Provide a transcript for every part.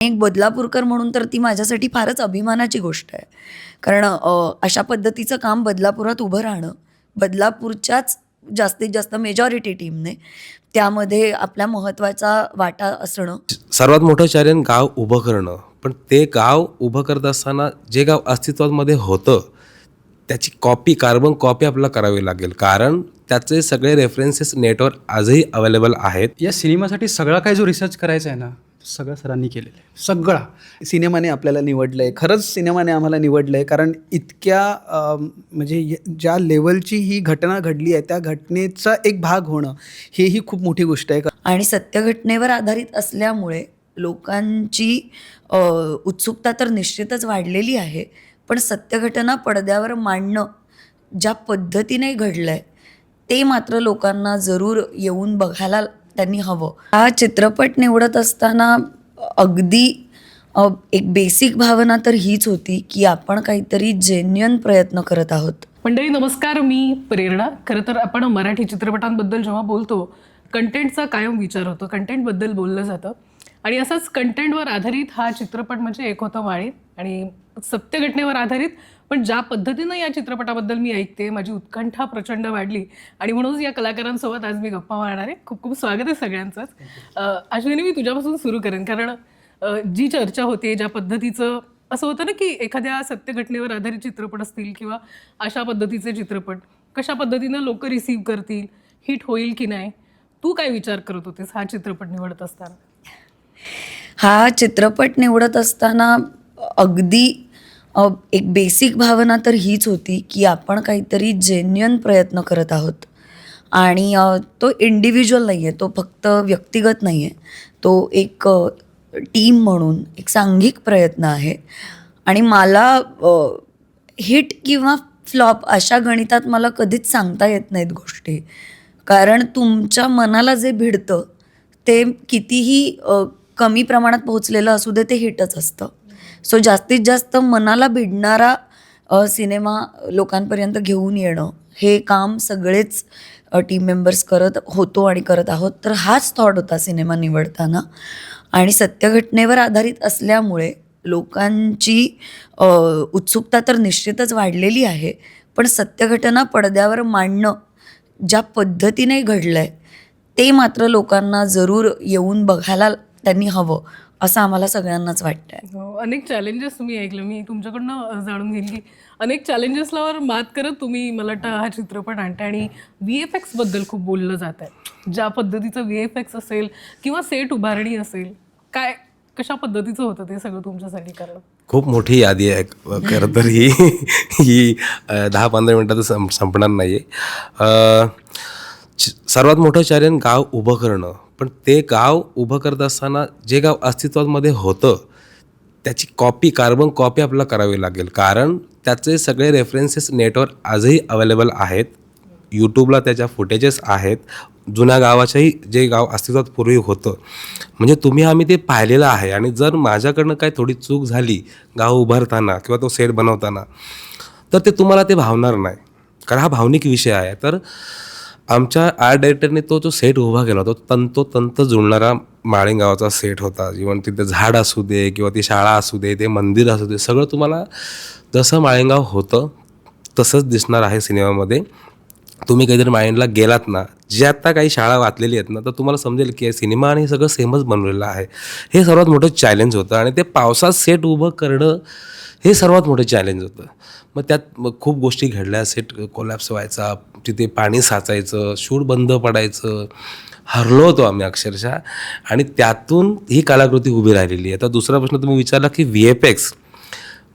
एक बदलापूरकर म्हणून तर ती माझ्यासाठी फारच अभिमानाची गोष्ट आहे. कारण अशा पद्धतीचं काम बदलापुरात उभं राहणं, बदलापूरच्याच जास्तीत जास्त मेजॉरिटी टीमने त्यामध्ये आपला महत्त्वाचा वाटा असणं. सर्वात मोठं चॅलेंज गाव उभं करणं. पण ते गाव उभं करत असताना जे गाव अस्तित्वामध्ये होतं त्याची कार्बन कॉपी आपल्याला करावी लागेल, कारण त्याचे सगळे रेफरन्सेस नेटवर आजही अवेलेबल आहेत. या सिनेमासाठी सगळा काही जो रिसर्च करायचा आहे ना, सगळं सरांनी केलेलं आहे. सगळा सिनेमाने आपल्याला निवडलं आहे. खरंच सिनेमाने आम्हाला निवडलं आहे, कारण इतक्या म्हणजे ज्या लेवलची ही घटना घडली आहे त्या घटनेचा एक भाग होणं हेही खूप मोठी गोष्ट आहे. आणि सत्य घटनेवर आधारित असल्यामुळे लोकांची उत्सुकता तर निश्चितच वाढलेली आहे. पण सत्य घटना पडद्यावर मांडणं ज्या पद्धतीने घडलं आहे ते मात्र लोकांना जरूर येऊन बघायला त्यांनी हवं. हा चित्रपट निवडत असताना अगदी एक बेसिक भावना तर हीच होती की आपण काहीतरी जेन्युइन प्रयत्न करत आहोत. मंडळी नमस्कार, मी प्रेरणा. खरं तर आपण मराठी चित्रपटांबद्दल जेव्हा बोलतो कंटेंटचा कायम विचार होतो, कंटेंटबद्दल बोललं जातं. आणि असंच कंटेंटवर आधारित हा चित्रपट म्हणजे एक होतं माळी. आणि सत्य घटनेवर आधारित, पण ज्या पद्धतीनं या चित्रपटाबद्दल मी ऐकते माझी उत्कंठा प्रचंड वाढली. आणि म्हणूनच या कलाकारांसोबत आज मी गप्पा मारणार आहे. खूप खूप स्वागत आहे सगळ्यांचंच. अश्विनी, मी तुझ्यापासून सुरू करेन, कारण जी चर्चा होते ज्या पद्धतीचं असं होतं ना की एखाद्या सत्य घटनेवर आधारित चित्रपट असतील किंवा अशा पद्धतीचे चित्रपट कशा पद्धतीनं लोक रिसीव्ह करतील, हिट होईल की नाही. तू काय विचार करत होतेस हा चित्रपट निवडत असताना? हा चित्रपट निवडत असताना अगदी एक बेसिक भावना तर हीच होती की आपण काहीतरी जेन्युइन प्रयत्न करत आहोत. आणि तो इंडिव्हिज्युअल नाही आहे, तो फक्त व्यक्तिगत नाही आहे, तो एक टीम म्हणून एक सांघिक प्रयत्न आहे. आणि मला हिट किंवा फ्लॉप अशा गणितात मला कधीच सांगता येत नाहीत गोष्टी. कारण तुमच्या मनाला जे भिडतं ते कितीही कमी प्रमाणात पोहोचलेलं असू दे, ते हिटच असतं. सो जास्तीत जास्त मनाला भिडणारा सिनेमा लोकांपर्यंत घेऊन येणं हे काम सगळेच टीम मेंबर्स करत होतो आणि करत आहोत. तर हाच थॉट होता सिनेमा निवडताना. आणि सत्य घटनेवर आधारित असल्यामुळे लोकांची उत्सुकता तर निश्चितच वाढलेली आहे. पण सत्य घटना पडद्यावर मांडणं ज्या पद्धतीने घडलं आहे ते मात्र लोकांना जरूर येऊन बघायला त्यांनी हवं, असं आम्हाला सगळ्यांनाच वाटतं आहे. हो, अनेक चॅलेंजेस तुम्ही ऐकलं. मी तुमच्याकडनं जाणून घेईन की अनेक चॅलेंजेसवर मात करत तुम्ही मला वाटतं हा चित्रपट आणता. आणि VFX बद्दल खूप बोललं जात आहे. ज्या पद्धतीचं VFX असेल किंवा सेट उभारणी असेल, काय कशा पद्धतीचं होतं ते सगळं तुमच्यासाठी करणं? खूप मोठी यादी आहे खरं तर ही 10-15 मिनटात संपणार नाही आहे. सर्वात मोठं चॅलेंज गाव उभं करणं. पण ते गाव उभं करत असताना जे गाव अस्तित्वामध्ये होतं त्याची कार्बन कॉपी आपल्याला करावी लागेल, कारण त्याचे सगळे रेफरन्सेस नेटवर आजही अवेलेबल आहेत. यूट्यूबला त्याच्या फुटेजेस आहेत. जुन्या गावाच्याही, जे गाव अस्तित्वात पूर्वी होतं, म्हणजे आम्ही ते पाहिलेलं आहे. आणि जर माझ्याकडनं काय थोडी चूक झाली गाव उभारताना किंवा तो सेट बनवताना, तर ते तुम्हाला ते भावणार नाही, कारण हा भावनिक विषय आहे. तर आमच्या आर्ट डायरेक्टरने तो जो सेट उभा केला होता, तंतोतंत जुळणारा माळी गावाचा सेट होता. इव्हन तिथे झाड असू दे किंवा ती शाळा असू दे, ते मंदिर असू दे, सगळं तुम्हाला जसं माळीगाव होतं तसंच दिसणार आहे सिनेमामध्ये. तुम्ही काहीतरी माइंडला गेलात ना, जे आत्ता काही शाळा वाचलेली आहेत ना, तर तुम्हाला समजेल की सिनेमा आणि सगळं सेमच बनवलेलं आहे. हे सर्वात मोठं चॅलेंज होतं. आणि ते पावसात सेट उभं करणं हे सर्वात मोठं चॅलेंज होतं. मग त्यात खूप गोष्टी घडल्या. सेट कोलॅप्स व्हायचा, तिथे पाणी साचायचं, शूट बंद पडायचं, हरलो होतो आम्ही अक्षरशः. आणि त्यातून ही कलाकृती उभी राहिलेली आहे. आता दुसरा प्रश्न तुम्ही विचारला की VFX,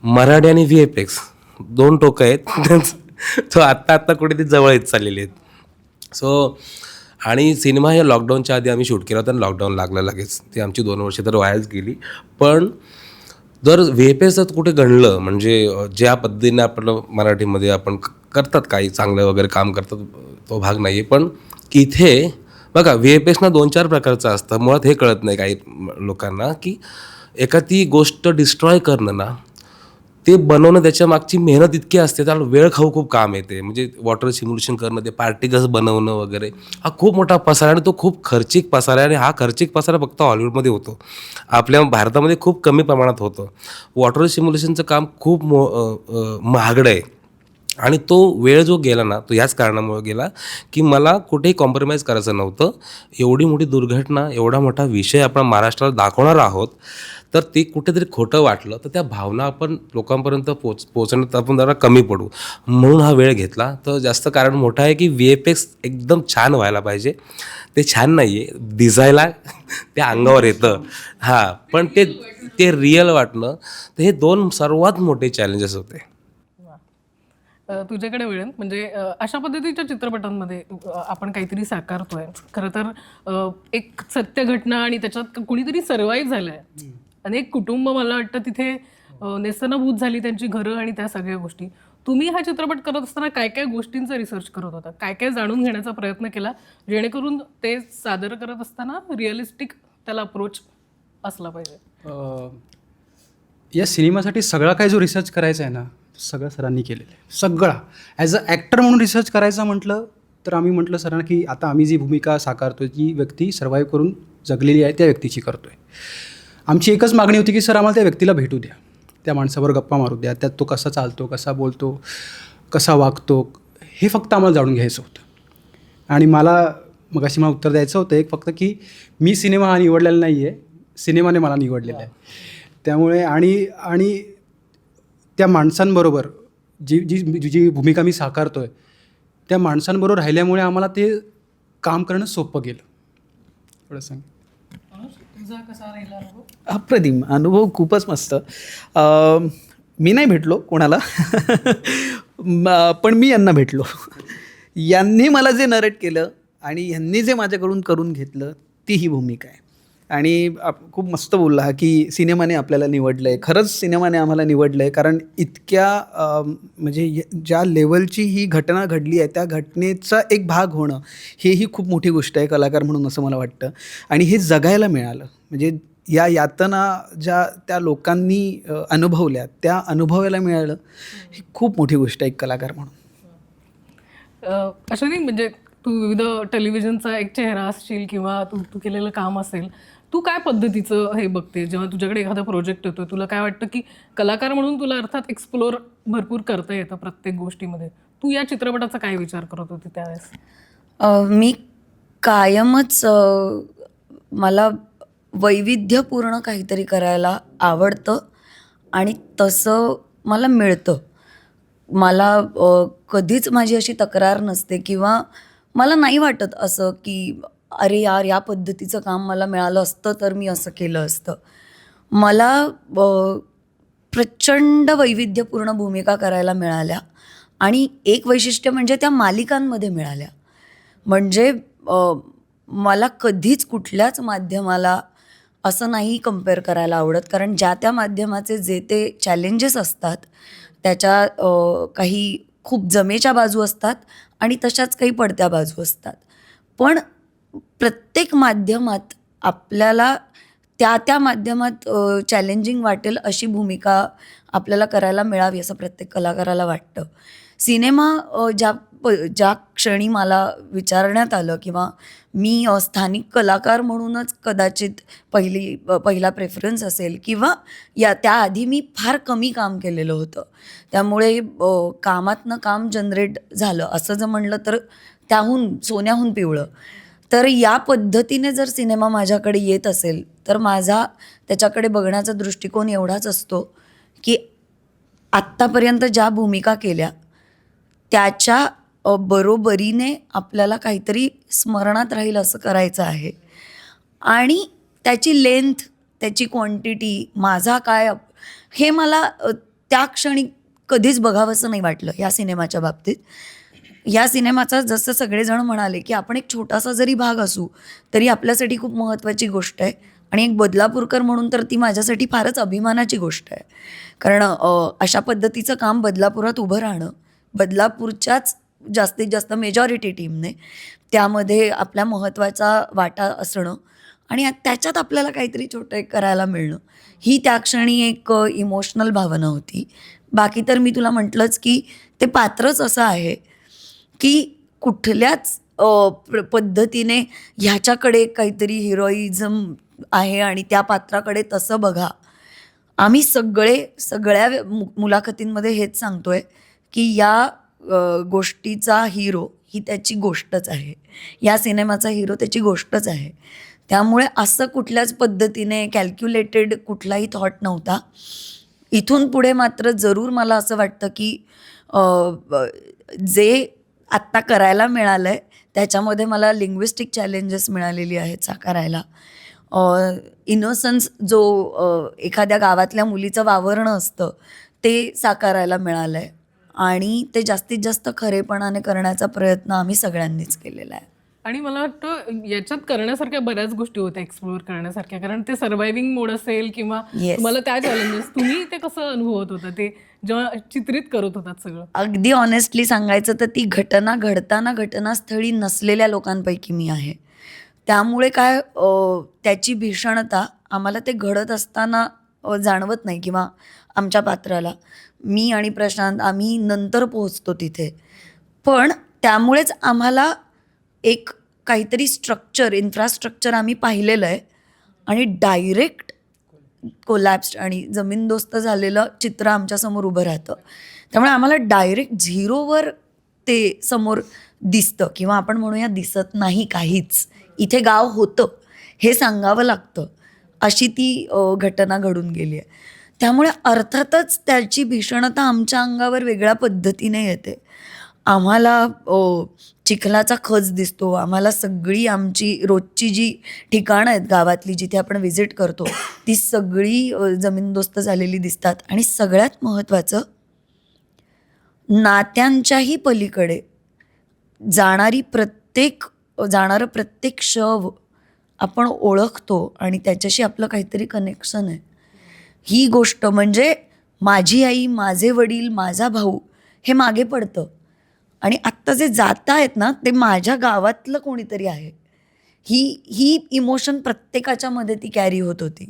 मराठी आणि VFX 2 टोकं आहेत. तो आत्ता कुठे ती जवळ येत चाललेली आहेत. सो आणि सिनेमा हे लॉकडाऊनच्या आधी आम्ही शूट केला होता आणि लॉकडाऊन लागलं लगेच. ती आमची 2 वर्ष तर वायाच गेली. पण जर VFX कुठे गणलं, म्हणजे ज्या पद्धतीने आपलं मराठीमध्ये आपण करतात काही चांगलं वगैरे काम करतात, तो भाग नाही आहे. पण इथे बघा, VFX ना 2-4 प्रकारचं असतं. मुळात हे कळत नाही काही लोकांना की एखादी गोष्ट डिस्ट्रॉय करणं ना, ते बनवणं त्याच्या मागची मेहनत इतकी असते, त्याला वेळ खाऊ खूप काम येते. म्हणजे वॉटर सिम्युलेशन करणं, ते पार्टिकल्स बनवणं वगैरे, हा खूप मोठा पसारा आणि तो खूप खर्चिक पसारा आहे. आणि हा खर्चिक पसारा फक्त हॉलिवूडमध्ये होतो, आपल्या भारतामध्ये खूप कमी प्रमाणात होतं. वॉटर सिम्युलेशनचं काम खूप महागडं आहे. आणि तो वेळ जो गेला ना, तो याच कारणामुळे गेला की मला कुठेही कॉम्प्रोमाइज करायचं नव्हतं. एवढी मोठी दुर्घटना, एवढा मोठा विषय आपण महाराष्ट्राला दाखवणार आहोत, तर ते कुठेतरी खोटं वाटलं तर त्या भावना आपण लोकांपर्यंत पोहोचण्यात आपण जरा कमी पडू, म्हणून हा वेळ घेतला. तर जास्त कारण मोठं आहे की VFX एकदम छान व्हायला पाहिजे. ते छान नाही आहे, दिसायला ते अंगावर येतं, हां, पण ते ते रिअल वाटणं, तर हे 2 सर्वात मोठे चॅलेंजेस होते. तुझ्याकडे वेळ म्हणजे अशा पद्धतीच्या चित्रपटांमध्ये आपण काहीतरी साकारतोय खरं तर एक सत्य घटना आणि त्याच्यात कुणीतरी सर्वाईव्ह झालंय. अनेक कुटुंब मला वाटतं तिथे नेस्तनाभूत झाली, त्यांची घरं आणि त्या सगळ्या गोष्टी. तुम्ही हा चित्रपट करत असताना काय काय गोष्टींचा रिसर्च करत होता, काय काय जाणून घेण्याचा प्रयत्न केला जेणेकरून ते सादर करत असताना रिअलिस्टिक त्याला अप्रोच असला पाहिजे? या सिनेमासाठी सगळा काय जो रिसर्च करायचा आहे ना, सगळं सरांनी केलेलं आहे. सगळा ॲज अ ॲक्टर म्हणून रिसर्च करायचा म्हटलं तर आम्ही म्हटलं सरांना की आता आम्ही जी भूमिका साकारतोय ती व्यक्ती सर्वाईव्ह करून जगलेली आहे त्या व्यक्तीची करतोय. आमची एकच मागणी होती की सर आम्हाला त्या व्यक्तीला भेटू द्या, त्या माणसाबरोबर गप्पा मारू द्या, त्यात तो कसा चालतो, कसा बोलतो, कसा वागतो, हे फक्त आम्हाला जाणून घ्यायचं होतं. आणि मगाशी मला उत्तर द्यायचं होतं एक फक्त की मी सिनेमा हा निवडलेला नाही आहे, सिनेमाने मला निवडलेला आहे. त्यामुळे आणि त्या माणसांबरोबर जी जी जी भूमिका मी साकारतोय त्या माणसांबरोबर राहिल्यामुळे आम्हाला ते काम करणं सोपं गेलं. एवढं सांग. तुझा कसा राहिला अनुभव? अप्रतिम अनुभव, खूपच मस्त. मी नाही भेटलो कोणाला पण मी यांना भेटलो. यांनी मला जे नरेट केलं आणि यांनी जे माझ्याकडून करून घेतलं ती ही भूमिका आहे. आणि खूप मस्त बोलला हा की सिनेमाने आपल्याला निवडलं आहे. खरंच सिनेमाने आम्हाला निवडलं आहे, कारण इतक्या म्हणजे ज्या लेवलची ही घटना घडली आहे त्या घटनेचा एक भाग होणं हेही खूप मोठी गोष्ट आहे कलाकार म्हणून, असं मला वाटतं. आणि हे जगायला मिळालं, म्हणजे या यातना ज्या त्या लोकांनी अनुभवल्या त्या अनुभवायला मिळालं, ही खूप मोठी गोष्ट आहे एक कलाकार म्हणून. अश्विनी, म्हणजे तू विविध टेलिव्हिजनचा एक चेहरा असशील किंवा तू केलेलं काम असेल, तू काय पद्धतीचं हे बघते जेव्हा तुझ्याकडे एखादा प्रोजेक्ट येतो? तुला काय वाटतं की कलाकार म्हणून तुला अर्थात एक्सप्लोर भरपूर करता येतं प्रत्येक गोष्टीमध्ये. तू या चित्रपटाचा काय विचार करत होती त्यावेळेस? मी कायमच मला वैविध्यपूर्ण काहीतरी करायला आवडतं आणि तसं मला मिळतं. मला कधीच माझी अशी तक्रार नसते किंवा मला नाही वाटत असं की अरे यार, या पद्धतीचं काम मला मिळालं असतं तर मी असं केलं असतं. मला प्रचंड वैविध्यपूर्ण भूमिका करायला मिळाल्या आणि एक वैशिष्ट्य म्हणजे त्या मालिकांमध्ये मिळाल्या. म्हणजे मला कधीच कुठल्याच माध्यमाला असं नाही कंपेअर करायला आवडत, कारण ज्या त्या माध्यमाचे जे ते चॅलेंजेस असतात त्याच्या काही खूप जमेच्या बाजू असतात आणि तशाच काही पडत्या बाजू असतात. पण प्रत्येक माध्यमात आपल्याला त्या माध्यमात चॅलेंजिंग वाटेल अशी भूमिका आपल्याला करायला मिळावी असं प्रत्येक कलाकाराला वाटतं. सिनेमा ज्या क्षणी मला विचारण्यात आलं किंवा मी स्थानिक कलाकार म्हणूनच कदाचित पहिला प्रेफरन्स असेल किंवा त्याआधी मी फार कमी काम केलेलं होतं, त्यामुळे कामातनं काम जनरेट झालं असं जर म्हणलं तर त्याहून सोन्याहून पिवळं. तर या पद्धतीने जर सिनेमा माझ्याकडे येत असेल तर माझा त्याच्याकडे बघण्याचा दृष्टिकोन एवढाच असतो की आत्तापर्यंत ज्या भूमिका केल्या त्याच्या बरोबरीने आपल्याला काहीतरी स्मरणात राहील असं करायचं आहे. आणि त्याची लेंथ, त्याची क्वांटिटी, माझा काय, हे मला त्या क्षणी कधीच बघावंसं नाही वाटलं या सिनेमाच्या बाबतीत. या सिनेमाचा जसं सगळेजण म्हणाले की आपण एक छोटासा जरी भाग असू तरी आपल्यासाठी खूप महत्त्वाची गोष्ट आहे आणि एक बदलापूरकर म्हणून तर ती माझ्यासाठी फारच अभिमानाची गोष्ट आहे. कारण अशा पद्धतीचं काम बदलापुरात उभं राहणं, बदलापूरच्याच जास्तीत जास्त मेजॉरिटी टीमने त्यामध्ये आपल्या महत्त्वाचा वाटा असणं आणि त्याच्यात आपल्याला काहीतरी छोटं एक करायला मिळणं, ही त्या क्षणी एक इमोशनल भावना होती. बाकी तर मी तुला म्हटलंच की ते पात्रच असं आहे की कुठल्याच पद्धतीने ह्याच्याकडे काहीतरी हिरोईझम आहे आणि त्या पात्राकडे तसं बघा. आम्ही सगळ्या मुलाखतींमध्ये हेच सांगतोय की या गोष्टीचा हिरो ही त्याची गोष्टच आहे, या सिनेमाचा हिरो त्याची गोष्टच आहे. त्यामुळे असं कुठल्याच पद्धतीने कॅल्क्युलेटेड कुठलाही थॉट नव्हता. इथून पुढे मात्र जरूर मला असं वाटतं की जे आत्ता करायला मिळालं आहे त्याच्यामध्ये मला लिंग्विस्टिक चॅलेंजेस मिळालेली आहेत साकारायला. इनोसन्स जो एखाद्या गावातल्या मुलीचं वावरणं असतं ते साकारायला मिळालं आहे आणि ते जास्तीत जास्त खरेपणाने करण्याचा प्रयत्न आम्ही सगळ्यांनीच केलेला आहे. आणि मला वाटतं याच्यात करण्यासारख्या बऱ्याच गोष्टी होत्या एक्सप्लोअर करण्यासारख्या, कारण ते सर्व्हायव्हिंग मोड असेल किंवा Yes. तुम्हाला त्या चॅलेंजेस, तुम्ही ते कसं अनुभवत होता ते जेव्हा चित्रित करत होतात सगळं? अगदी ऑनेस्टली सांगायचं तर ती घटना घडताना घटनास्थळी नसलेल्या लोकांपैकी मी आहे. त्यामुळे काय त्याची भीषणता आम्हाला ते घडत असताना जाणवत नाही किंवा आमच्या पात्राला. मी आणि प्रशांत आम्ही नंतर पोहोचतो तिथे. पण त्यामुळेच आम्हाला एक काहीतरी स्ट्रक्चर, इन्फ्रास्ट्रक्चर आम्ही पाहिलेलं आहे आणि डायरेक्ट कोलॅप्स्ड आणि जमीनदोस्त झालेलं चित्र आमच्यासमोर उभं राहतं. त्यामुळे आम्हाला डायरेक्ट झिरोवर ते समोर दिसतं किंवा आपण म्हणूया दिसत नाही काहीच. इथे गाव होतं हे सांगावं लागतं, अशी ती घटना घडून गेली आहे. त्यामुळे अर्थातच त्याची भीषणता आमच्या अंगावर वेगळ्या पद्धतीने येते. आम्हाला चिखलाचा खच दिसतो, आम्हाला सगळी आमची रोजची जी ठिकाणं आहेत गावातली जिथे आपण व्हिजिट करतो ती सगळी जमीनदोस्त झालेली दिसतात. आणि सगळ्यात महत्त्वाचं, नात्यांच्याही पलीकडे जाणारं प्रत्येक शव आपण ओळखतो आणि त्याच्याशी आपलं काहीतरी कनेक्शन आहे. ही गोष्ट म्हणजे माझी आई, माझे वडील, माझा भाऊ हे मागे पडतं आणि आत्ता जे जात आहेत ना ते माझ्या गावातलं कोणीतरी आहे. ही इमोशन प्रत्येकाच्या मध्ये ती कॅरी होत होती.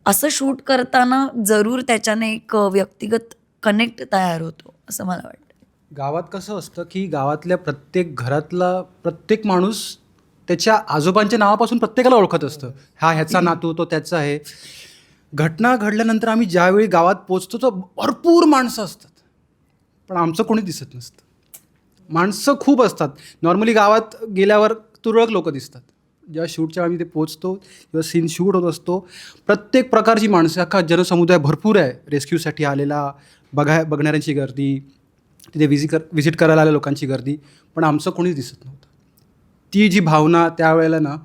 असं शूट करताना जरूर त्याच्याने एक व्यक्तिगत कनेक्ट तयार होतो असं मला वाटतं. गावात कसं असतं की गावातल्या प्रत्येक घरातला प्रत्येक माणूस त्याच्या आजोबांच्या नावापासून प्रत्येकाला ओळखत असतं. हा ह्याचा नातू, तो त्याचा आहे. घटना घडल्यानंतर आम्ही ज्यावेळी गावात पोचतो तर भरपूर माणसं असतात, पण आमचं कोणी दिसत नसतं. माणसं खूप असतात. नॉर्मली गावात गेल्यावर तुरळक लोक दिसतात. जेव्हा शूटच्या आम्ही ते पोचतो, जेव्हा सीन शूट होत असतो, प्रत्येक प्रकारची माणसं, अख्खा जनसमुदाय भरपूर आहे. रेस्क्यूसाठी आलेला, बघणाऱ्यांची गर्दी, तिथे व्हिजिट करायला आलेल्या लोकांची गर्दी, पण आमचं कोणीच दिसत नव्हतं. ती जी भावना त्यावेळेला ना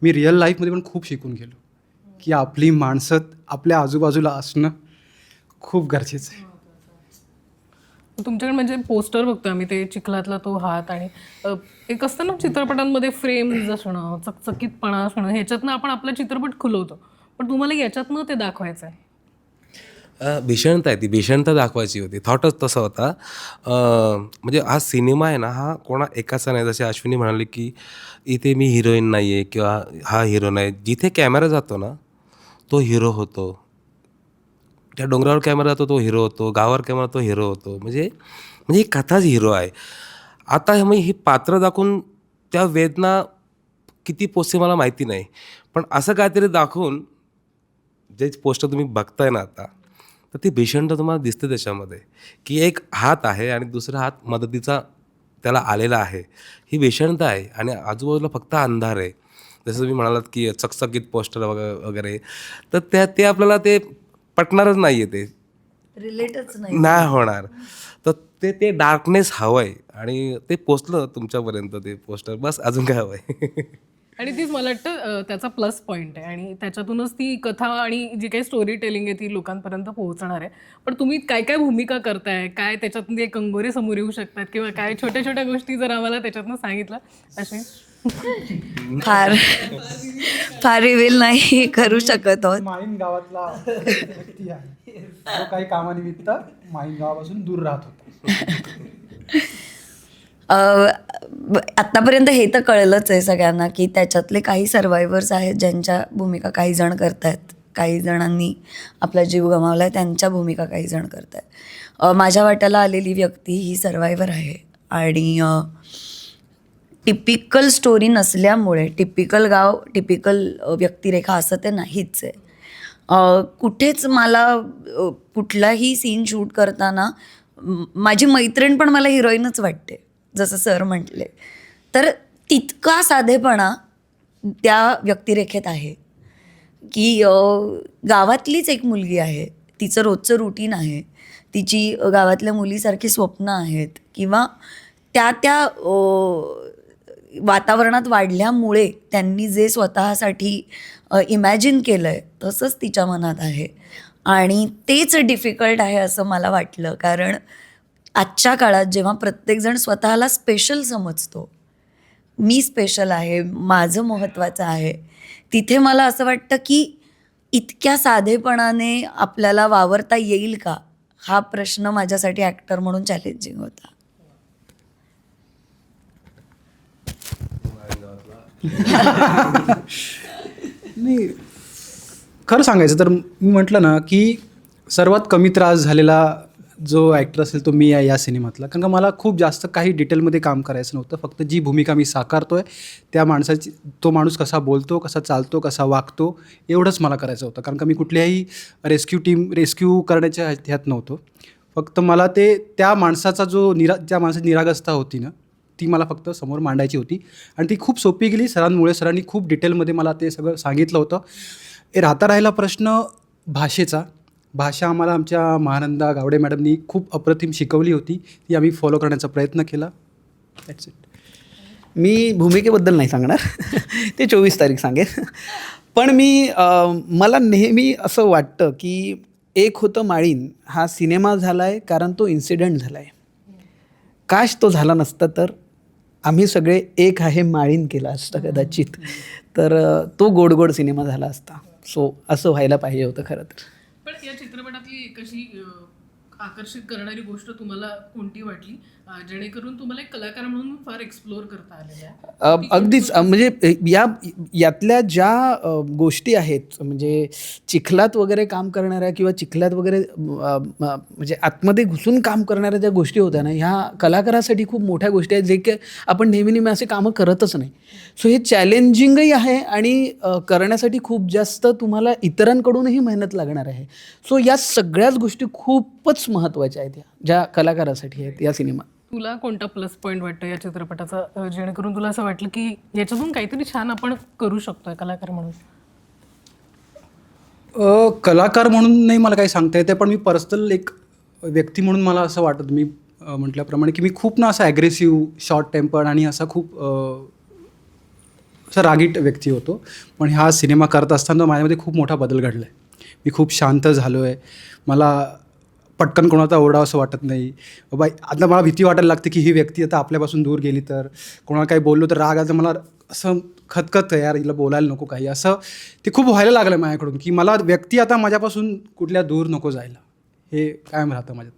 मी रिअल लाईफमध्ये पण खूप शिकून गेलो की आपली माणसं आपल्या आजूबाजूला असणं खूप गरजेचं आहे. तुमच्याकडे म्हणजे पोस्टर बघतो आम्ही, ते चिखलातला तो हात आणि एक असतं ना चित्रपटांमध्ये फ्रेम्स असणं, चकचकीतपणा असणं, ह्याच्यातनं आपण आपला चित्रपट खुलवतो, पण तुम्हाला याच्यातनं ते दाखवायचं आहे. भीषणता आहे, ती भीषणता दाखवायची होती. थॉटच तसा होता. म्हणजे हा सिनेमा आहे ना, हा कोणा एकाचा नाही. जसे अश्विनी म्हणाले की इथे मी हिरोईन नाही आहे किंवा हा हिरो नाही. जिथे कॅमेरा जातो ना तो हिरो होतो. त्या डोंगरावर कॅमेरा जातो तो हिरो होतो, गावावर कॅमेरा तो हिरो होतो. म्हणजे ही कथाच हिरो आहे. आता ही पात्र दाखवून त्या वेदना किती पोचते मला माहिती नाही, पण असं काहीतरी दाखवून जे पोस्टर तुम्ही बघताय ना आता, तर ती भीषणता तुम्हाला दिसते त्याच्यामध्ये की एक हात आहे आणि दुसरा हात मदतीचा त्याला आलेला आहे. ही भीषणता आहे आणि आजूबाजूला फक्त अंधार आहे. जसं तुम्ही म्हणालात की चकचकीत पोस्टर वगैरे, तर ते आपल्याला ते पटणारच नाही आहे, ते रिलेटच नाही होणार. तर ते डार्कनेस हवं आहे आणि ते पोचलं तुमच्यापर्यंत ते पोस्टर, बस अजून काय हवं आहे. आणि तीच मला वाटतं त्याचा प्लस पॉईंट आहे आणि त्याच्यातूनच ती कथा आणि जी काही स्टोरी टेलिंग आहे ती लोकांपर्यंत पोहोचणार आहे. पण तुम्ही काय काय भूमिका करताय, काय त्याच्यातून ते कंगोरे समोर येऊ शकतात किंवा काय छोट्या छोट्या गोष्टी जर आम्हाला त्याच्यातनं सांगितलं असे. फार रिव्हील नाही करू शकत आहोत. माहीम गावातला व्यक्ती आहे, तो काही कामानिमित्त माहीम गावापासून दूर राहत होता. आत्तापर्यंत हे तर कळलंच आहे सगळ्यांना की त्याच्यातले काही सर्वायव्हर्स आहेत ज्यांच्या भूमिका काही जण करतायत. काही जणांनी आपला जीव गमावला आहे, त्यांच्या भूमिका काही जण करत आहेत. माझ्या वाट्याला आलेली व्यक्ती ही सर्वायवर आहे आणि टिपिकल स्टोरी नसल्यामुळे टिपिकल गाव, टिपिकल व्यक्तिरेखा असं ते नाहीच आहे. कुठेच मला कुठलाही सीन शूट करताना माझी मैत्रीण पण मला हिरोईनच वाटते, जसं सर म्हटले. तर तितका साधेपणा त्या व्यक्तिरेखेत आहे की गावातलीच एक मुलगी आहे, तिचं रोजचं रुटीन आहे, तिची गावातल्या मुलीसारखी स्वप्न आहेत किंवा त्या त्या वातावरणात वाढल्यामुळे त्यांनी जे स्वतःसाठी इमॅजिन केलं आहे तसंच तिच्या मनात आहे. आणि तेच डिफिकल्ट आहे असं मला वाटलं, कारण आजच्या काळात जेव्हा प्रत्येकजण स्वतःला स्पेशल समजतो, मी स्पेशल आहे, माझं महत्त्वाचं आहे, तिथे मला असं वाटतं की इतक्या साधेपणाने आपल्याला वावरता येईल का, हा प्रश्न माझ्यासाठी ॲक्टर म्हणून चॅलेंजिंग होता. नाही, खरं सांगायचं तर मी म्हटलं ना की सर्वात कमी त्रास झालेला जो ॲक्टर असेल तो मी आहे या सिनेमातला. कारण का मला खूप जास्त काही डिटेलमध्ये काम करायचं नव्हतं. फक्त जी भूमिका मी साकारतो आहे त्या माणसाची, तो माणूस कसा बोलतो, कसा चालतो, कसा वागतो, एवढंच मला करायचं होतं. कारण का मी कुठल्याही रेस्क्यू करण्याच्या ह्यात नव्हतो. फक्त मला ते त्या माणसाचा जो ज्या माणसाची निरागसता होती ना, ती मला फक्त समोर मांडायची होती आणि ती खूप सोपी गेली सरांमुळे. सरांनी खूप डिटेलमध्ये मला ते सगळं सांगितलं होतं. राहता राहिला प्रश्न भाषेचा. भाषा आम्हाला आमच्या महानंदा गावडे मॅडमनी खूप अप्रतिम शिकवली होती, ती आम्ही फॉलो करण्याचा प्रयत्न केला. That's it. मी भूमिकेबद्दल नाही सांगणार ते 24 तारीख सांगेन. पण मला नेहमी असं वाटतं की एक होतं माळीन हा सिनेमा झाला आहे कारण तो इन्सिडेंट झाला आहे. काश तो झाला नसता तर आम्ही सगळे एक आहे माळीन केला असतं कदाचित, तर तो गोड गोड सिनेमा झाला असता. सो असं व्हायला पाहिजे होतं खरं तर. पण या चित्रपटातली एक अशी आकर्षित करणारी गोष्ट तुम्हाला कोणती वाटली, जेणेकरून तुम्हाला एक कलाकार म्हणून फार एक्सप्लोअर करता आलेलं आहे? अगदीच म्हणजे यातल्या ज्या गोष्टी आहेत, म्हणजे चिखलात वगैरे काम करणाऱ्या किंवा चिखलात वगैरे म्हणजे आतमध्ये घुसून काम करणाऱ्या ज्या गोष्टी होत्या ना, ह्या कलाकारासाठी खूप मोठ्या गोष्टी आहेत, जे की आपण नेहमी असे कामं करतच नाही. सो हे चॅलेंजिंगही आहे आणि करण्यासाठी खूप जास्त तुम्हाला इतरांकडूनही मेहनत लागणार आहे. सो या सगळ्याच गोष्टी खूपच महत्त्वाच्या आहेत ज्या कलाकारासाठी आहेत या सिनेमात. तुला कोणता प्लस पॉईंट वाटतो या चित्रपटाचा, जेणेकरून तुला असं वाटलं की याच्यातून काहीतरी छान आपण करू शकतोय कलाकार म्हणून? कलाकार म्हणून नाही मला काही सांगता येते, पण मी पर्सनल एक व्यक्ती म्हणून मला असं वाटतं, मी म्हटल्याप्रमाणे की मी खूप ना असा ॲग्रेसिव्ह, शॉर्ट टेम्पर्ड आणि असा खूप असा रागीट व्यक्ती होतो. पण हा सिनेमा करत असताना माझ्यामध्ये खूप मोठा बदल घडला आहे. मी खूप शांत झालो आहे. मला पटकन कोणाचा ओरडावं असं वाटत नाही. बाबा आता मला भीती वाटायला लागते की ही व्यक्ती आता आपल्यापासून दूर गेली तर, कोणाला काही बोललो तर राग आता मला असं खतखत यार हिला बोलायला नको काही, असं ते खूप व्हायला लागलं माझ्याकडून की मला व्यक्ती आता माझ्यापासून कुठल्या दूर नको जायला, हे कायम राहतं माझ्यात.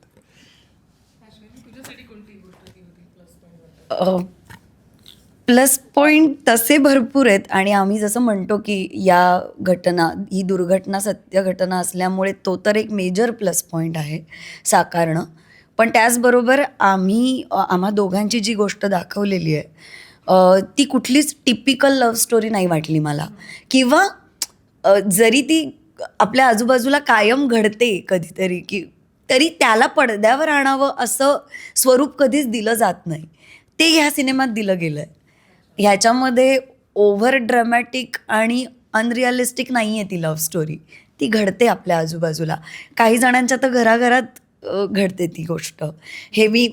प्लस पॉईंट तसे भरपूर आहेत आणि आम्ही जसं म्हणतो की ही दुर्घटना सत्य घटना असल्यामुळे तो तर एक मेजर प्लस पॉईंट आहे साकारणं. पण त्याचबरोबर आम्हा दोघांची जी गोष्ट दाखवलेली आहे ती कुठलीच टिपिकल लव्ह स्टोरी नाही वाटली मला. किंवा जरी ती आपल्या आजूबाजूला कायम घडते कधीतरी तरी त्याला पडद्यावर आणावं असं स्वरूप कधीच दिलं जात नाही, ते ह्या सिनेमात दिलं गेलं आहे. ह्याच्यामध्ये ओव्हर ड्रमॅटिक आणि अनरिअलिस्टिक नाही आहे ती लव्ह स्टोरी, ती घडते आपल्या आजूबाजूला. काही जणांच्या तर घराघरात घडते ती गोष्ट. हे मी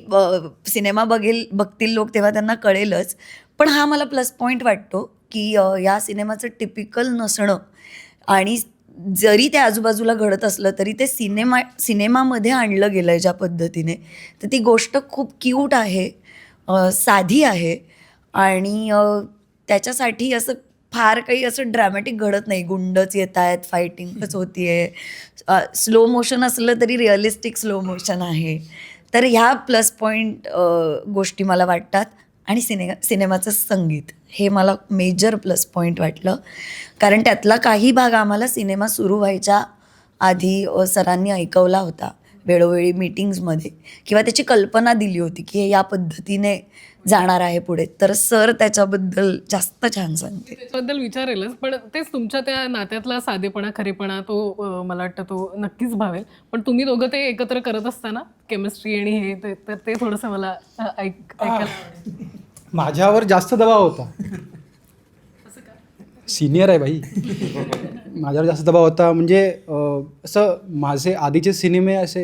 सिनेमा बघतील लोक तेव्हा त्यांना कळेलच. पण हा मला प्लस पॉईंट वाटतो की या सिनेमाचं टिपिकल नसणं, आणि जरी ते आजूबाजूला घडत असलं तरी ते सिनेमामध्ये आणलं गेलं आहे ज्या पद्धतीने, तर ती गोष्ट खूप क्यूट आहे, साधी आहे आणि त्याच्यासाठी असं फार काही असं ड्रॅमॅटिक घडत नाही. गुंडच येत आहेत, फायटिंगच होती आहे, स्लो मोशन असलं तरी रिअलिस्टिक स्लो मोशन आहे. तर ह्या प्लस पॉईंट गोष्टी मला वाटतात. आणि सिनेमाचं संगीत हे मला मेजर प्लस पॉईंट वाटलं. कारण त्यातला काही भाग आम्हाला सिनेमा सुरू व्हायच्या आधी सरांनी ऐकवला होता वेळोवेळी मीटिंग्समध्ये, किंवा त्याची कल्पना दिली होती की हे या पद्धतीने जाणार आहे पुढे. तर सर त्याच्याबद्दल जास्त छान सांगते. त्याच्याबद्दल विचारेलच, पण तेच तुमच्या त्या नात्यातला साधेपणा, खरेपणा तो मला वाटतं तो नक्कीच भावेल. पण तुम्ही दोघं ते एकत्र करत असताना केमिस्ट्री आणि हे तर ते थोडंसं मला ऐकायला आवडेल. माझ्यावर जास्त दबाव होता. सिनियर आहे भाई. माझ्यावर जास्त दबाव होता. म्हणजे असं माझे आधीचे सिनेमे असे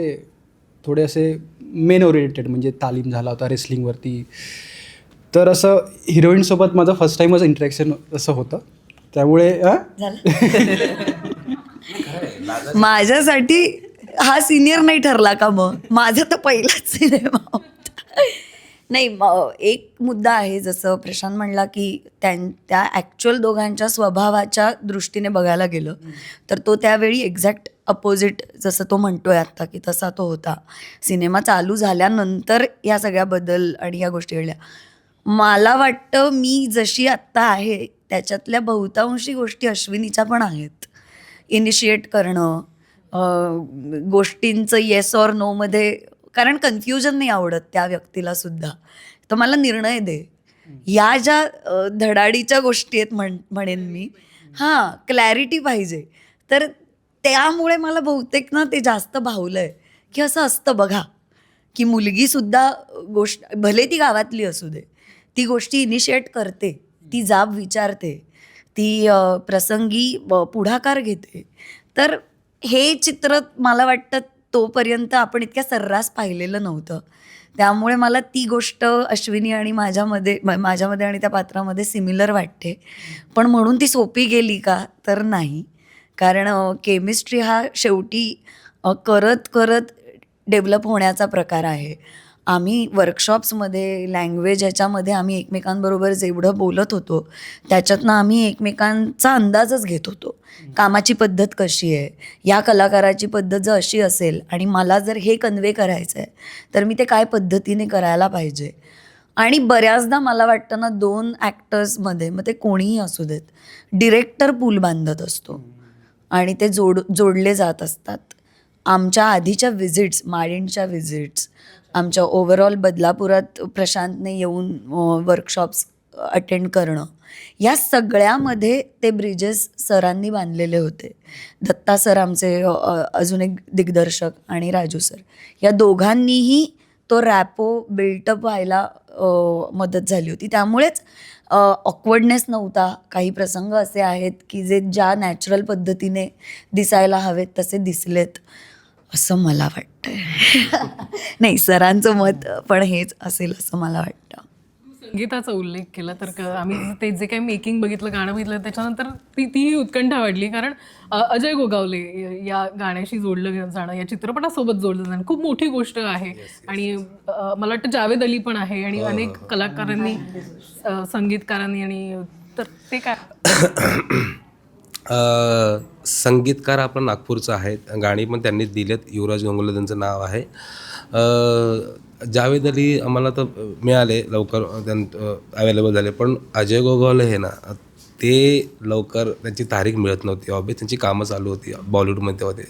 थोडे असे मेन ओरिएंटेड, म्हणजे तालीम झाला होता रेसलिंगवरती. तर असं हिरोईनसोबत माझं फर्स्ट टाईमच इंटरॅक्शन असं होतं. त्यामुळे माझ्यासाठी हा सिनियर नाही ठरला का मग? माझा तर पहिलाच सिनेमा होता. नाही, एक मुद्दा आहे, जसं प्रशांत म्हणला की त्या ॲक्च्युअल दोघांच्या स्वभावाच्या दृष्टीने बघायला गेलं तर तो त्यावेळी एक्झॅक्ट अपोजिट, जसं तो म्हणतोय आत्ता की तसा तो होता. सिनेमा चालू झाल्यानंतर या सगळ्या बदल आणि या गोष्टी घडल्या. मला वाटतं मी जशी आत्ता आहे त्याच्यातल्या बहुतांशी गोष्टी अश्विनीच्या पण आहेत. इनिशिएट करणं, गोष्टींचं येस ऑर नोमध्ये, कारण कन्फ्युजन नाही आवडत त्या व्यक्तीला सुद्धा. तर मला निर्णय दे, ह्या ज्या धडाडीच्या गोष्टी आहेत म्हणेन मी, हां, क्लॅरिटी पाहिजे. तर त्यामुळे मला बहुतेक ना ते जास्त भावलं आहे की असं असतं बघा, की मुलगीसुद्धा गोष्ट, भले ती गावातली असू दे, ती गोष्टी इनिशिएट करते, ती जाब विचारते, ती प्रसंगी पुढाकार घेते. तर हे चित्र मला वाटतं तोपर्यंत आपण इतक्या सर्रास पाहिलेलं नव्हतं. त्यामुळे मला ती गोष्ट अश्विनी आणि माझ्यामध्ये आणि त्या पात्रामध्ये सिमिलर वाटते. पण म्हणून ती सोपी गेली का? तर नाही. कारण केमिस्ट्री हा शेवटी करत करत डेव्हलप होण्याचा प्रकार आहे. आम्ही वर्कशॉप्समध्ये, लँग्वेज ह्याच्यामध्ये आम्ही एकमेकांबरोबर जेवढं बोलत होतो त्याच्यातनं आम्ही एकमेकांचा अंदाजच घेत होतो. कामाची पद्धत कशी आहे, या कलाकाराची पद्धत जर अशी असेल आणि मला जर हे कन्वे करायचं आहे तर मी ते काय पद्धतीने करायला पाहिजे. आणि बऱ्याचदा मला वाटतं ना, 2 ॲक्टर्समध्ये, मग ते कोणीही असू देत, डिरेक्टर पूल बांधत असतो आणि ते जोडले जात असतात. आमच्या आधीच्या व्हिजिट्स, माळीणच्या व्हिजिट्स, आमच्या ओव्हरऑल बदलापुरात प्रशांतने येऊन वर्कशॉप्स अटेंड करणं, या सगळ्यामध्ये ते ब्रिजेस सरांनी बांधलेले होते. दत्ता सर आमचे अजून एक दिग्दर्शक आणि राजू सर, या दोघांनीही तो रॅपो बिल्टअप व्हायला मदत झाली होती. त्यामुळेच ऑकवर्डनेस नव्हता. काही प्रसंग असे आहेत की जे ज्या नॅचरल पद्धतीने दिसायला हवेत तसे दिसलेत, असं मला वाटतं. नाही, सरांचं मत पण हेच असेल असं मला वाटतं. संगीताचा उल्लेख केला तर आम्ही ते जे काही मेकिंग बघितलं, गाणं बघितलं, त्याच्यानंतर तीही उत्कंठा वाढली. कारण अजय गोगावले या गाण्याशी जोडलं जाणं, या चित्रपटासोबत जोडलं जाणं खूप मोठी गोष्ट आहे. आणि मला वाटतं जावेद अली पण आहे आणि अनेक कलाकारांनी, संगीतकारांनी, आणि तर ते काय संगीतकार आपला नागपूरचा आहे. गाणी पण त्यांनीच दिलेत. युवराज गंगोले त्यांचं नाव आहे. जावेद अली आम्हाला तर मिळाले लवकर, अवेलेबल झाले. पण अजय गोगावले हे ना, ते लवकर त्यांची तारीख मिळत नव्हती. ऑब्वियस त्यांची कामं चालू होती बॉलिवूडमध्ये होते.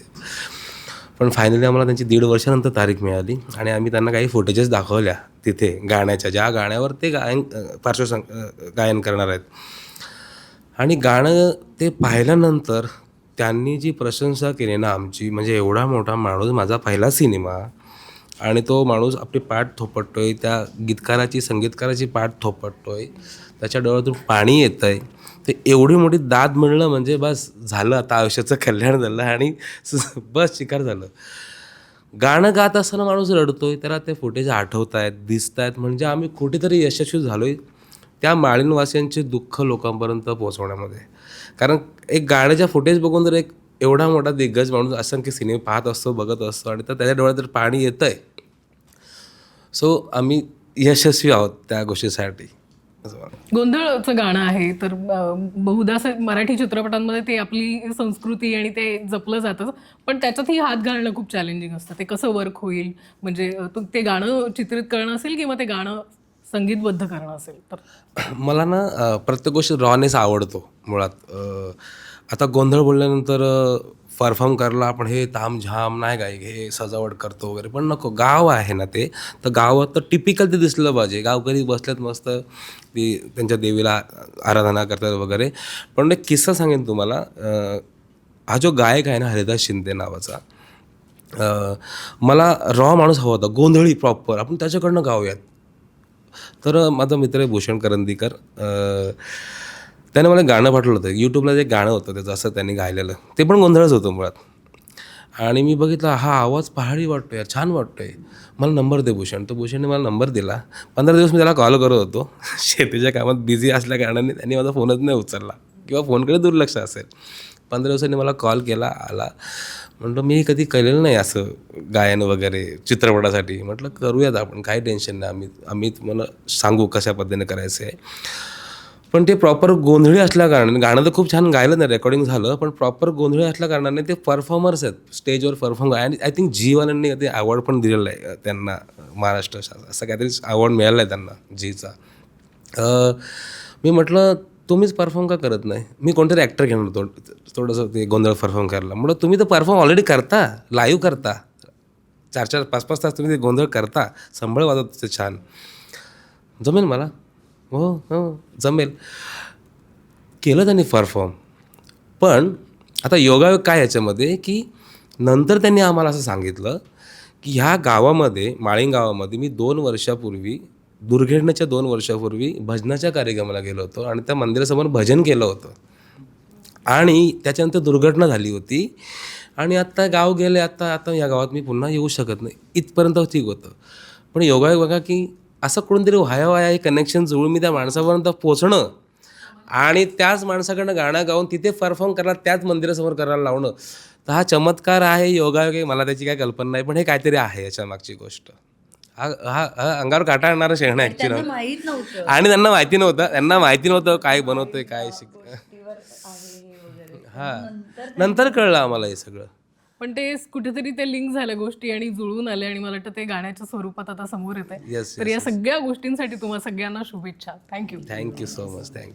पण फायनली आम्हाला त्यांची 1.5 वर्षानंतर तारीख मिळाली आणि आम्ही त्यांना काही फुटेजेस दाखवल्या तिथे गाण्याच्या, ज्या गाण्यावर ते गायन करणार आहेत. आणि गाणं ते पाहिल्यानंतर त्यांनी जी प्रशंसा केली ना आमची, म्हणजे एवढा मोठा माणूस, माझा पहिला सिनेमा, आणि तो माणूस आपली पाठ थोपटतोय, त्या गीतकाराची, संगीतकाराची पाठ थोपटतोय, त्याच्या डोळ्यातून पाणी येतं आहे. ते एवढी मोठी दाद मिळणं म्हणजे बस झालं, आता आयुष्याचं कल्याण झालं आणि बस शिकार झालं. गाणं गात असताना माणूस रडतोय, त्याला ते फुटेज आठवत आहेत, दिसत आहेत, म्हणजे आम्ही कुठेतरी यशस्वी झालो आहे त्या माळीणवासियांचे दुःख लोकांपर्यंत पोहोचवण्यामध्ये. कारण एक गाण्याच्या फुटेज बघून जर एक एवढा मोठा दिग्गज माणूस असंख्य सिनेमे पाहत असतो, बघत असतो, आणि तर त्याच्या डोळ्यात जर पाणी येतं आहे, सो आम्ही यशस्वी आहोत त्या गोष्टीसाठी. गोंधळचं गाणं आहे, तर बहुधा मराठी चित्रपटांमध्ये ते आपली संस्कृती आणि ते जपलं जातं, पण त्याच्यातही हात घालणं खूप चॅलेंजिंग असतं. ते कसं वर्क होईल, म्हणजे ते गाणं चित्रित करणं असेल किंवा ते गाणं संगीतबद्ध करणं असेल तर? मला ना प्रत्येक गोष्ट रॉनेस आवडतो मुळात. आता गोंधळ बोलल्यानंतर परफॉर्म करायला आपण हे तामझाम नाही काय हे सजावट करतो वगैरे, पण नको. गाव आहे ना ते, तर गावात तर टिपिकल ते दिसलं पाहिजे. गावकरी बसल्यात मस्त, ती त्यांच्या देवीला आराधना करतात वगैरे. पण एक किस्सा सांगेन तुम्हाला. हा जो गायक आहे ना हरिदास शिंदे नावाचा, मला रॉ माणूस हवा होता, गोंधळी प्रॉपर, आपण त्याच्याकडनं गाऊयात. तर माझा मित्र आहे भूषण करंदीकर, त्याने मला गाणं पाठवलं होतं. यूट्यूबला जे गाणं होतं त्याचं असं त्यांनी गायलेलं, ते पण गोंधळच होतं मुळात. आणि मी बघितलं हा आवाज पहाडी वाटतो यार, छान वाटतो आहे, मला नंबर दे भूषण. तर भूषणने मला नंबर दिला. 15 दिवस मी त्याला कॉल करत होतो. शेतीच्या कामात बिझी असल्या कारणाने त्यांनी माझा फोनच नाही उचलला किंवा फोनकडे दुर्लक्ष असेल. 15 दिवसांनी मला कॉल केला, आला. म्हटलं मी कधी केलेलं नाही असं गायन वगैरे चित्रपटासाठी. म्हटलं करूयात आपण, काही टेन्शन नाही, आम्ही तुम्हाला सांगू कशा पद्धतीने करायचं आहे. पण ते प्रॉपर गोंधळी असल्या कारणाने, गाणं तर खूप छान गायलं नाही, रेकॉर्डिंग झालं, पण प्रॉपर गोंधळी असल्या कारणाने ते परफॉर्मर्स आहेत, स्टेजवर परफॉर्म. आणि आय थिंक जीवाल्यांनी ते अवॉर्ड पण दिलेला आहे त्यांना, महाराष्ट्र असं काहीतरी अवॉर्ड मिळाला आहे त्यांना जीचा. मी म्हटलं तुम्हीच परफॉर्म का करत नाही? मी कोणतरी ॲक्टर घेणार होतो थोडंसं ते गोंधळ परफॉर्म करायला. म्हटलं तुम्ही तर परफॉर्म ऑलरेडी करता, लाईव्ह करता, 4-4, 5-5 तास तुम्ही ते गोंधळ करता, संबळ वाजवत ते छान, जमेल मला. हो हो जमेल. केलं त्यांनी परफॉर्म. पण आता योगायोग काय याच्यामध्ये की नंतर त्यांनी आम्हाला असं सांगितलं की ह्या गावामध्ये, माळिंग गावामध्ये, मी 2 वर्षापूर्वी, दुर्घटनेच्या 2 वर्षापूर्वी भजनाच्या कार्यक्रमाला गेलो होतो आणि त्या मंदिरासमोर भजन केलं होतं. आणि त्याच्यानंतर दुर्घटना झाली होती आणि आत्ता गाव गेले, आता या गावात मी पुन्हा येऊ शकत नाही. इथपर्यंत ठीक होतं. पण योगायोग बघा की असं कोणतरी वाया हे कनेक्शन जुळून मी त्या माणसापर्यंत पोचणं आणि त्याच माणसाकडनं गाणं गाऊन तिथे परफॉर्म करायला, त्याच मंदिरासमोर करायला लावणं, तर हा चमत्कार आहे, योगायोग आहे. मला त्याची काय कल्पना नाही, पण हे काहीतरी आहे याच्या मागची गोष्ट. हा हा हा अंगावर काटा आणणारा शेण आहे ॲक्च्युली. माहीत नव्हतं. आणि त्यांना माहिती नव्हतं काय बनवतोय, काय हां, नंतर कळलं आम्हाला हे सगळं. पण ते कुठेतरी ते लिंक झाल्या गोष्टी आणि जुळून आले आणि मला वाटतं ते गाण्याच्या स्वरूपात आता समोर येत आहे. येस तर या सगळ्या गोष्टींसाठी तुम्हाला सगळ्यांना शुभेच्छा. Thank you. Thank you so much. Thank you.